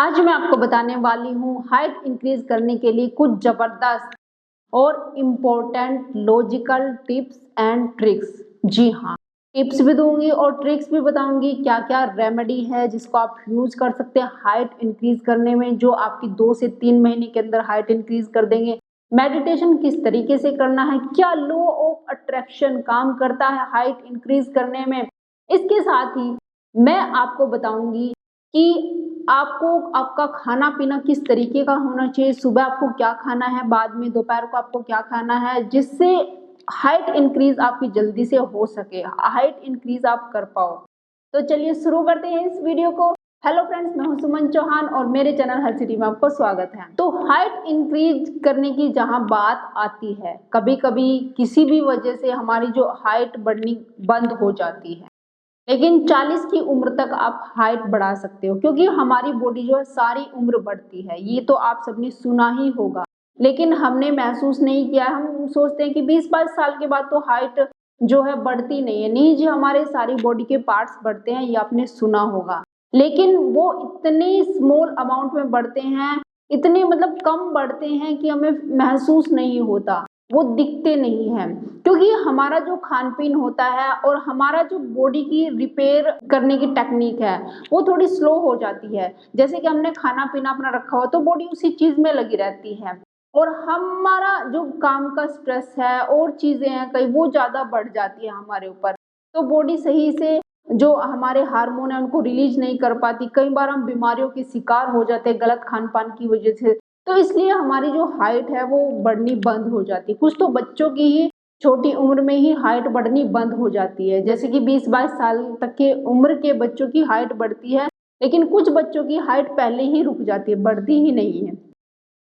आज मैं आपको बताने वाली हूँ हाइट इंक्रीज करने के लिए कुछ जबरदस्त और important logical tips and tricks. जी हाँ, टिप्स भी दूंगी और ट्रिक्स भी बताऊंगी क्या क्या रेमेडी है जिसको आप यूज कर सकते हैं हाइट इंक्रीज करने में, जो आपकी 2 से 3 महीने के अंदर हाइट इंक्रीज कर देंगे। मेडिटेशन किस तरीके से करना है, क्या लॉ ऑफ अट्रैक्शन काम करता है हाइट इंक्रीज करने में। इसके साथ ही मैं आपको बताऊंगी कि आपको आपका खाना पीना किस तरीके का होना चाहिए, सुबह आपको क्या खाना है, बाद में दोपहर को आपको क्या खाना है, जिससे हाइट इंक्रीज आपकी जल्दी से हो सके, हाइट इंक्रीज आप कर पाओ। तो चलिए शुरू करते हैं इस वीडियो को। हेलो फ्रेंड्स, मैं हूं सुमन चौहान और मेरे चैनल हेल्थ सिटी में आपको स्वागत है। तो हाइट इंक्रीज करने की जहां बात आती है, कभी कभी किसी भी वजह से हमारी जो हाइट बढ़नी बंद हो जाती है, लेकिन 40 की उम्र तक आप हाइट बढ़ा सकते हो, क्योंकि हमारी बॉडी जो है सारी उम्र बढ़ती है। ये तो आप सबने सुना ही होगा, लेकिन हमने महसूस नहीं किया। हम सोचते हैं कि 20-22 साल के बाद तो हाइट जो है बढ़ती नहीं है। नहीं जी, हमारे सारी बॉडी के पार्ट्स बढ़ते हैं, ये आपने सुना होगा, लेकिन वो इतने स्मॉल अमाउंट में बढ़ते हैं, इतने मतलब कम बढ़ते हैं कि हमें महसूस नहीं होता, वो दिखते नहीं हैं। क्योंकि हमारा जो खान पीन होता है और हमारा जो बॉडी की रिपेयर करने की टेक्निक है वो थोड़ी स्लो हो जाती है। जैसे कि हमने खाना पीना अपना रखा हो तो बॉडी उसी चीज में लगी रहती है, और हमारा जो काम का स्ट्रेस है और चीजें हैं कई, वो ज्यादा बढ़ जाती है हमारे ऊपर। तो बॉडी सही से जो हमारे हार्मोन है उनको रिलीज नहीं कर पाती। कई बार हम बीमारियों के शिकार हो जाते हैं गलत खान पान की वजह से। तो इसलिए हमारी जो हाइट है वो बढ़नी बंद हो जाती है। कुछ तो बच्चों की ही छोटी उम्र में ही हाइट बढ़नी बंद हो जाती है, जैसे कि 20-22 साल तक के उम्र के बच्चों की हाइट बढ़ती है, लेकिन कुछ बच्चों की हाइट पहले ही रुक जाती है, बढ़ती ही नहीं है।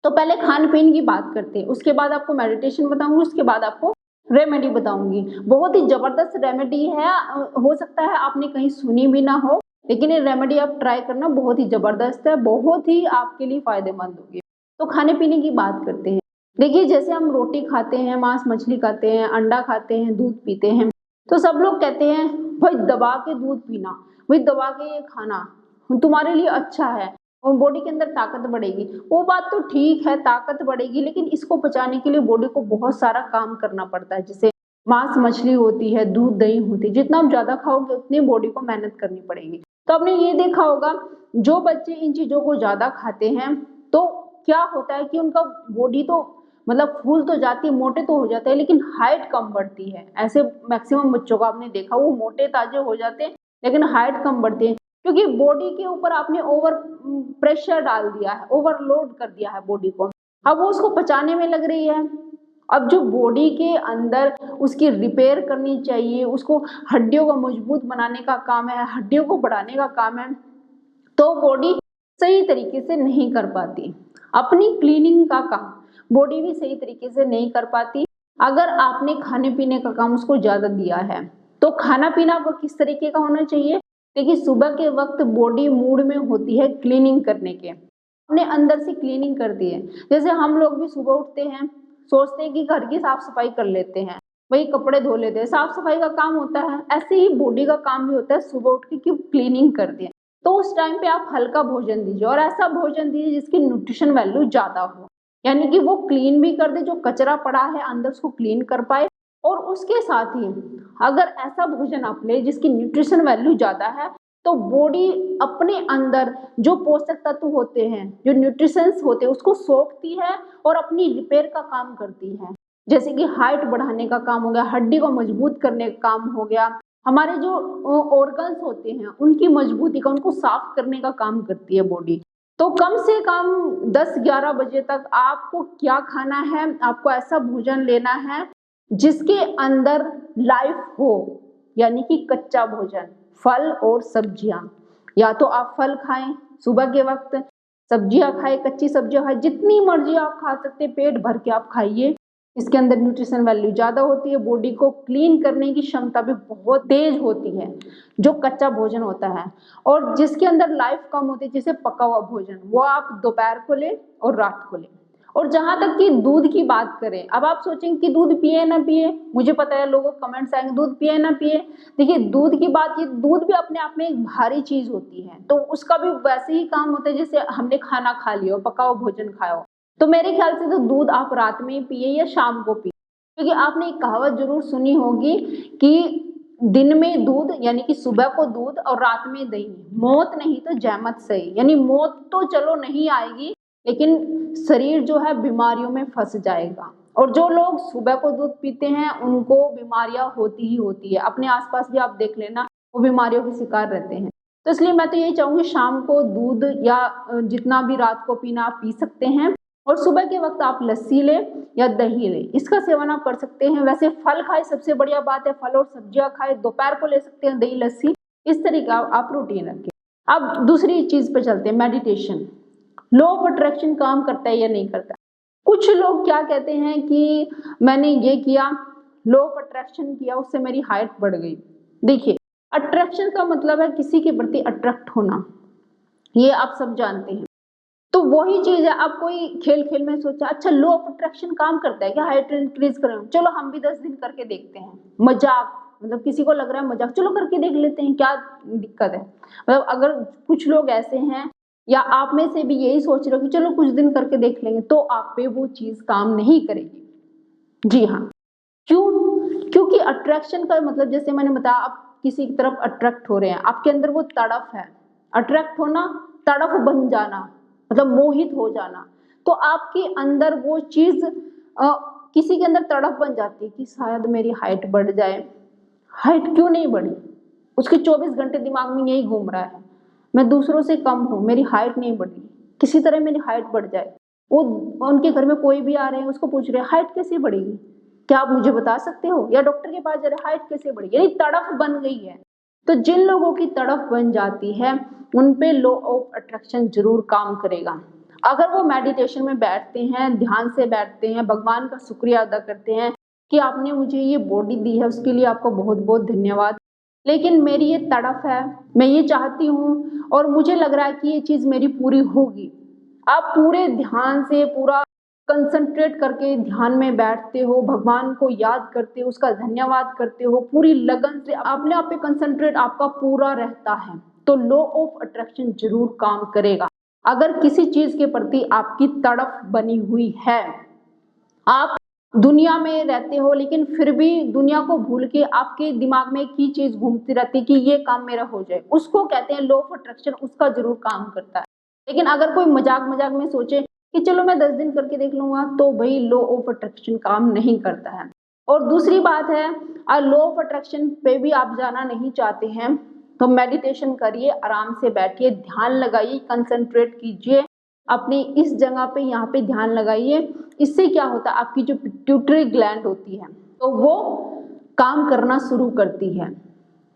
तो पहले खान पीन की बात करते हैं, उसके बाद आपको मेडिटेशन बताऊंगी, उसके बाद आपको रेमेडी बताऊंगी। बहुत ही जबरदस्त रेमेडी है, हो सकता है आपने कहीं सुनी भी ना हो, लेकिन ये रेमेडी आप ट्राई करना, बहुत ही जबरदस्त है, बहुत ही आपके लिए फायदेमंद होगी। तो खाने पीने की बात करते हैं। देखिए, जैसे हम रोटी खाते हैं, मांस मछली खाते हैं, अंडा खाते हैं, दूध पीते हैं, तो सब लोग कहते हैं भाई दबा के दूध पीना, भाई दबा के ये खाना तुम्हारे लिए अच्छा है और बॉडी के अंदर ताकत बढ़ेगी। वो बात तो ठीक है, ताकत बढ़ेगी, लेकिन इसको पचाने के लिए बॉडी को बहुत सारा काम करना पड़ता है। जैसे मांस मछली होती है, दूध दही होती है, जितना आप ज्यादा खाओगे उतनी बॉडी को मेहनत करनी पड़ेगी। तो आपने ये देखा होगा, जो बच्चे इन चीजों को ज्यादा खाते हैं तो क्या होता है कि उनका बॉडी तो मतलब फूल तो जाती है, मोटे तो हो जाते हैं, लेकिन हाइट कम बढ़ती है। ऐसे मैक्सिमम बच्चों को आपने देखा, वो मोटे ताजे हो जाते हैं लेकिन हाइट कम बढ़ती है, क्योंकि बॉडी के ऊपर आपने ओवर प्रेशर डाल दिया है, ओवरलोड कर दिया है बॉडी को। अब वो उसको पचाने में लग रही है। अब जो बॉडी के अंदर उसकी रिपेयर करनी चाहिए, उसको हड्डियों को मजबूत बनाने का काम है, हड्डियों को बढ़ाने का काम है, तो बॉडी सही तरीके से नहीं कर पाती। अपनी क्लीनिंग का काम बॉडी भी सही तरीके से नहीं कर पाती अगर आपने खाने पीने का काम उसको ज्यादा दिया है। तो खाना पीना आपको किस तरीके का होना चाहिए। देखिए, सुबह के वक्त बॉडी मूड में होती है क्लीनिंग करने के, अपने अंदर से क्लीनिंग करती है। जैसे हम लोग भी सुबह उठते हैं, सोचते हैं कि घर की साफ सफाई कर लेते हैं, वही कपड़े धो लेते हैं, साफ सफाई का काम होता है। ऐसे ही बॉडी का काम भी होता है, सुबह उठ के क्यों क्लीनिंग करते हैं। तो उस टाइम पे आप हल्का भोजन दीजिए, और ऐसा भोजन दीजिए जिसकी न्यूट्रिशन वैल्यू ज्यादा हो, यानी कि वो क्लीन भी कर दे, जो कचरा पड़ा है अंदर उसको क्लीन कर पाए। और उसके साथ ही अगर ऐसा भोजन आप ले जिसकी न्यूट्रिशन वैल्यू ज्यादा है, तो बॉडी अपने अंदर जो पोषक तत्व होते हैं, जो न्यूट्रिशंस होते हैं, उसको सोखती है और अपनी रिपेयर का काम करती है। जैसे कि हाइट बढ़ाने का काम हो गया, हड्डी को मजबूत करने का काम हो गया, हमारे जो ऑर्गन्स होते हैं उनकी मजबूती का, उनको साफ करने का काम करती है बॉडी। तो कम से कम 10-11 बजे तक आपको क्या खाना है, आपको ऐसा भोजन लेना है जिसके अंदर लाइफ हो, यानी कि कच्चा भोजन, फल और सब्जियां। या तो आप फल खाएं सुबह के वक्त, सब्जियां खाएं, कच्ची सब्जियां खाएं, जितनी मर्जी आप खा सकते हैं, पेट भर के आप खाइए। इसके अंदर न्यूट्रिशन वैल्यू ज्यादा होती है, बॉडी को क्लीन करने की क्षमता भी बहुत तेज होती है जो कच्चा भोजन होता है। और जिसके अंदर लाइफ कम होती है, जैसे पका हुआ भोजन, वो आप दोपहर को लें और रात को लें। और जहां तक कि दूध की बात करें, अब आप सोचेंगे कि दूध पिए ना पिए, मुझे पता है लोगों को कमेंट्स आएंगे दूध पिए ना पिए। देखिए दूध की बात, ये दूध भी अपने आप में एक भारी चीज होती है, तो उसका भी वैसे ही काम होता है जैसे हमने खाना खा लिया हो, पका हुआ भोजन खाया हो। तो मेरे ख्याल से तो दूध आप रात में पिए या शाम को पिए, क्योंकि आपने एक कहावत जरूर सुनी होगी कि दिन में दूध यानी कि सुबह को दूध और रात में दही, मौत नहीं तो जहमत सही। यानी मौत तो चलो नहीं आएगी, लेकिन शरीर जो है बीमारियों में फंस जाएगा। और जो लोग सुबह को दूध पीते हैं उनको बीमारियां होती ही होती है, अपने आसपास भी आप देख लेना, वो बीमारियों के शिकार रहते हैं। तो इसलिए मैं तो यही चाहूंगी शाम को दूध या जितना भी रात को पीना आप पी सकते हैं, और सुबह के वक्त आप लस्सी ले या दही ले, इसका सेवन आप कर सकते हैं। वैसे फल खाए, सबसे बढ़िया बात है, फल और सब्जियां खाए, दोपहर को ले सकते हैं दही लस्सी, इस तरीके आप रूटीन रखें। अब दूसरी चीज पे चलते हैं, मेडिटेशन। लॉ ऑफ अट्रैक्शन काम करता है या नहीं करता? कुछ लोग क्या कहते हैं कि मैंने ये किया, लॉ ऑफ अट्रैक्शन किया, उससे मेरी हाइट बढ़ गई। देखिए अट्रैक्शन का मतलब है किसी के प्रति अट्रैक्ट होना, ये आप सब जानते हैं। तो वही चीज है, आप कोई खेल खेल में सोचा अच्छा लॉ ऑफ अट्रैक्शन काम करता है क्या हाइट इंक्रीज करें, चलो हम भी 10 दिन करके देखते हैं। मजाक, मतलब किसी को लग रहा है मजाक, चलो करके देख लेते हैं, क्या दिक्कत है। मतलब अगर कुछ लोग ऐसे हैं या आप में से भी यही सोच रहे हो कि चलो कुछ दिन करके देख लेंगे, तो आप पे वो चीज काम नहीं करेगी। जी हाँ, क्यों? क्योंकि अट्रैक्शन का मतलब जैसे मैंने बताया, आप किसी की तरफ अट्रैक्ट हो रहे हैं, आपके अंदर वो तड़प है, अट्रैक्ट होना, तड़प बन जाना, मतलब मोहित हो जाना। तो आपके अंदर वो चीज किसी के अंदर तड़प बन जाती है कि शायद मेरी हाइट बढ़ जाए। हाइट क्यों नहीं बढ़ी? उसके 24 घंटे दिमाग में यही घूम रहा है, मैं दूसरों से कम हूँ, मेरी हाइट नहीं बढ़ी, किसी तरह मेरी हाइट बढ़ जाए। वो उनके घर में कोई भी आ रहे हैं, उसको पूछ रहे हैं हाइट कैसे बढ़ेगी, क्या आप मुझे बता सकते हो? या डॉक्टर के पास जा रहे, हाइट कैसे बढ़ेगी, यानी तड़फ बन गई है। तो जिन लोगों की तड़फ बन जाती है उन पे लॉ ऑफ अट्रैक्शन जरूर काम करेगा। अगर वो मेडिटेशन में बैठते हैं, ध्यान से बैठते हैं, भगवान का शुक्रिया अदा करते हैं कि आपने मुझे ये बॉडी दी है, उसके लिए आपका बहुत बहुत धन्यवाद, लेकिन मेरी ये तड़फ है, मैं ये चाहती हूँ और मुझे लग रहा है कि ये चीज मेरी पूरी होगी। आप पूरे ध्यान से, पूरा कंसंट्रेट करके ध्यान में बैठते हो, भगवान को याद करते हो, उसका धन्यवाद करते हो, पूरी लगन से अपने आप पे कंसंट्रेट आपका पूरा रहता है, तो लॉ ऑफ अट्रैक्शन जरूर काम करेगा। अगर किसी चीज के प्रति आपकी तड़फ बनी हुई है, आप दुनिया में रहते हो लेकिन फिर भी दुनिया को भूल के आपके दिमाग में एक ही चीज घूमती रहती है कि ये काम मेरा हो जाए, उसको कहते हैं लॉ ऑफ अट्रैक्शन, उसका जरूर काम करता है। लेकिन अगर कोई मजाक मजाक में सोचे कि चलो मैं 10 दिन करके देख लूंगा, तो भाई लॉ ऑफ अट्रैक्शन काम नहीं करता है। और दूसरी बात है, लॉ ऑफ अट्रैक्शन पे भी आप जाना नहीं चाहते हैं, तो मेडिटेशन करिए, आराम से बैठिए, ध्यान लगाइए, कंसंट्रेट कीजिए अपने इस जगह पे, यहाँ पे ध्यान लगाइए। इससे क्या होता है, आपकी जो पिट्यूटरी ग्लैंड होती है तो वो काम करना शुरू करती है,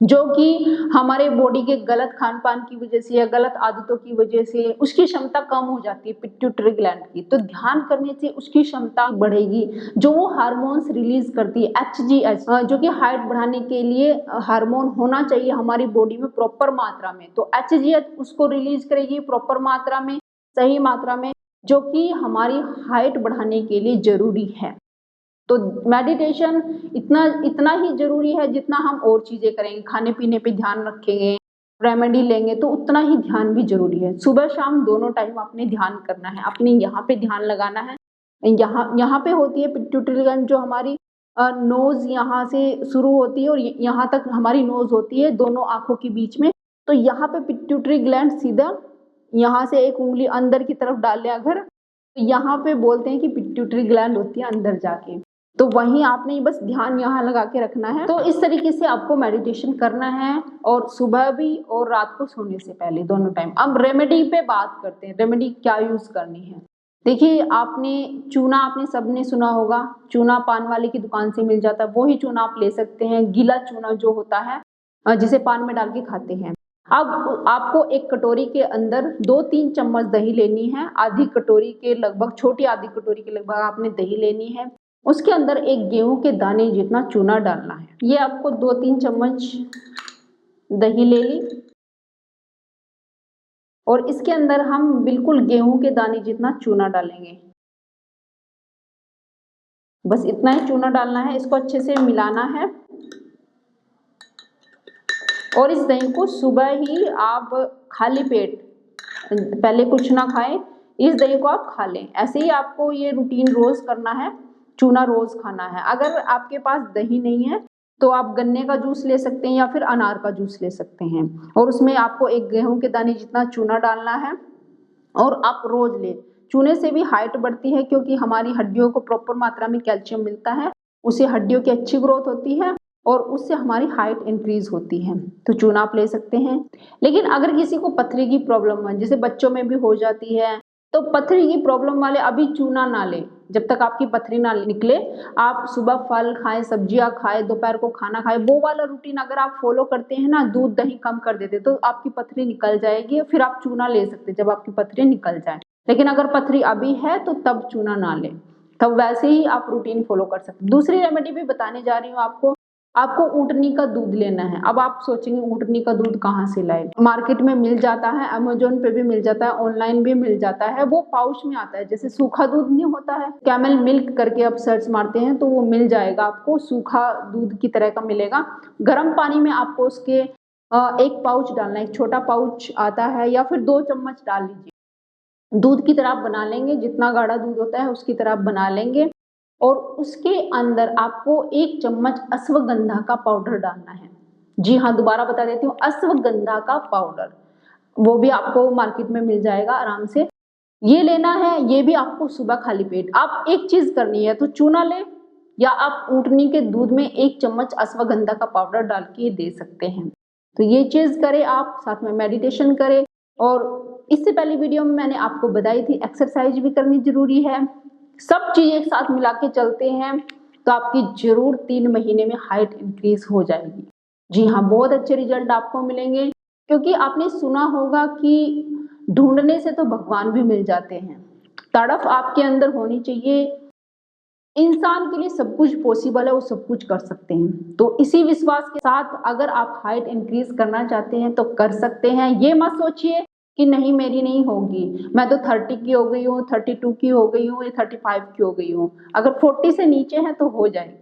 जो कि हमारे बॉडी के गलत खान पान की वजह से या गलत आदतों की वजह से उसकी क्षमता कम हो जाती है पिट्यूटरी ग्लैंड की। तो ध्यान करने से उसकी क्षमता बढ़ेगी, जो वो हार्मोन्स रिलीज करती है, HGH, जो कि हाइट बढ़ाने के लिए हार्मोन होना चाहिए हमारी बॉडी में प्रॉपर मात्रा में, तो HGH उसको रिलीज करेगी प्रॉपर मात्रा में, सही मात्रा में, जो कि हमारी हाइट बढ़ाने के लिए जरूरी है। तो मेडिटेशन इतना इतना ही जरूरी है जितना हम और चीजें करेंगे, खाने पीने पे ध्यान रखेंगे, रेमेडी लेंगे, तो उतना ही ध्यान भी जरूरी है। सुबह शाम दोनों टाइम अपने ध्यान करना है, अपने यहाँ पे ध्यान लगाना है। यहाँ पे होती है पिट्यूटरी ग्लैंड, जो हमारी नोज यहाँ से शुरू होती है और यहाँ तक हमारी नोज होती है, दोनों आंखों के बीच में। तो यहाँ पे पिट्यूटरी ग्लैंड सीधा यहाँ से एक उंगली अंदर की तरफ डाल लिया अगर, तो यहाँ पे बोलते हैं कि पिट्यूटरी ग्लैंड होती है अंदर जाके, तो वहीं आपने बस ध्यान यहाँ लगा के रखना है। तो इस तरीके से आपको मेडिटेशन करना है, और सुबह भी और रात को सोने से पहले दोनों टाइम। अब रेमेडी पे बात करते हैं, रेमेडी क्या यूज करनी है। देखिए आपने चूना, आपने सबने सुना होगा, चूना पान वाले की दुकान से मिल जाता है, वही चूना आप ले सकते हैं, गीला चूना जो होता है जिसे पान में डाल के खाते हैं। अब आपको एक कटोरी के अंदर 2-3 चम्मच दही लेनी है, आधी कटोरी के लगभग, छोटी आधी कटोरी के लगभग आपने दही लेनी है। उसके अंदर एक गेहूं के दाने जितना चूना डालना है। ये आपको 2-3 चम्मच दही ले ली, और इसके अंदर हम बिल्कुल गेहूं के दाने जितना चूना डालेंगे। बस इतना ही चूना डालना है, इसको अच्छे से मिलाना है। और इस दही को सुबह ही आप खाली पेट, पहले कुछ ना खाएं, इस दही को आप खा लें। ऐसे ही आपको ये रूटीन रोज करना है, चूना रोज खाना है। अगर आपके पास दही नहीं है तो आप गन्ने का जूस ले सकते हैं या फिर अनार का जूस ले सकते हैं, और उसमें आपको एक गेहूं के दाने जितना चूना डालना है और आप रोज लें। चूने से भी हाइट बढ़ती है, क्योंकि हमारी हड्डियों को प्रॉपर मात्रा में कैल्शियम मिलता है, उससे हड्डियों की अच्छी ग्रोथ होती है और उससे हमारी हाइट इंक्रीज होती है। तो चूना आप ले सकते हैं। लेकिन अगर किसी को पथरी की प्रॉब्लम है, जैसे बच्चों में भी हो जाती है, तो पथरी की प्रॉब्लम वाले अभी चूना ना लें, जब तक आपकी पथरी ना निकले। आप सुबह फल खाएं, सब्जियां खाएं, दोपहर को खाना खाएं, वो वाला रूटीन अगर आप फॉलो करते हैं ना, दूध दही कम कर देते, तो आपकी पथरी निकल जाएगी, फिर आप चूना ले सकते जब आपकी पथरी निकल जाए। लेकिन अगर पथरी अभी है तो तब चूना ना लें, तब वैसे ही आप रूटीन फॉलो कर सकते हैं। दूसरी रेमेडी भी बताने जा रही हूँ आपको ऊँटनी का दूध लेना है। अब आप सोचेंगे ऊँटनी का दूध कहाँ से लाए? मार्केट में मिल जाता है, अमेजोन पे भी मिल जाता है, ऑनलाइन भी मिल जाता है। वो पाउच में आता है, जैसे सूखा दूध नहीं होता है, कैमल मिल्क करके आप सर्च मारते हैं तो वो मिल जाएगा आपको, सूखा दूध की तरह का मिलेगा। गर्म पानी में आपको उसके एक पाउच डालना है, एक छोटा पाउच आता है, या फिर 2 चम्मच डाल लीजिए। दूध की तरह आप बना लेंगे, जितना गाढ़ा दूध होता है उसकी तरह आप बना लेंगे, और उसके अंदर आपको 1 चम्मच अश्वगंधा का पाउडर डालना है। जी हाँ, दोबारा बता देती हूँ, अश्वगंधा का पाउडर, वो भी आपको मार्केट में मिल जाएगा आराम से। ये लेना है, ये भी आपको सुबह खाली पेट। आप एक चीज करनी है, तो चूना ले, या आप ऊँटनी के दूध में 1 चम्मच अश्वगंधा का पाउडर डाल के दे सकते हैं। तो ये चीज करें आप, साथ में मेडिटेशन करें। और इससे पहले वीडियो में मैंने आपको बताई थी एक्सरसाइज भी करनी जरूरी है। सब चीज एक साथ मिला के चलते हैं तो आपकी जरूर 3 महीने में हाइट इंक्रीज हो जाएगी। जी हाँ, बहुत अच्छे रिजल्ट आपको मिलेंगे, क्योंकि आपने सुना होगा कि ढूंढने से तो भगवान भी मिल जाते हैं। तड़फ आपके अंदर होनी चाहिए। इंसान के लिए सब कुछ पॉसिबल है, वो सब कुछ कर सकते हैं। तो इसी विश्वास के साथ अगर आप हाइट इंक्रीज करना चाहते हैं तो कर सकते हैं। ये मत सोचिए कि नहीं मेरी नहीं होगी, मैं तो 30 की हो गई हूँ, 32 की हो गई हूँ, या 35 की हो गई हूँ। अगर 40 से नीचे है तो हो जाएगी।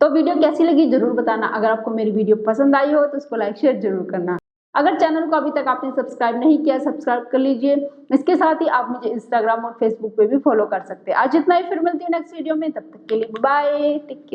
तो वीडियो कैसी लगी जरूर बताना। अगर आपको मेरी वीडियो पसंद आई हो तो उसको लाइक शेयर जरूर करना। अगर चैनल को अभी तक आपने सब्सक्राइब नहीं किया, सब्सक्राइब कर लीजिए। इसके साथ ही आप मुझे इंस्टाग्राम और फेसबुक पे भी फॉलो कर सकते हैं। आज इतना ही, फिर मिलती हूँ नेक्स्ट वीडियो में, तब तक के लिए बाय, टेक केयर।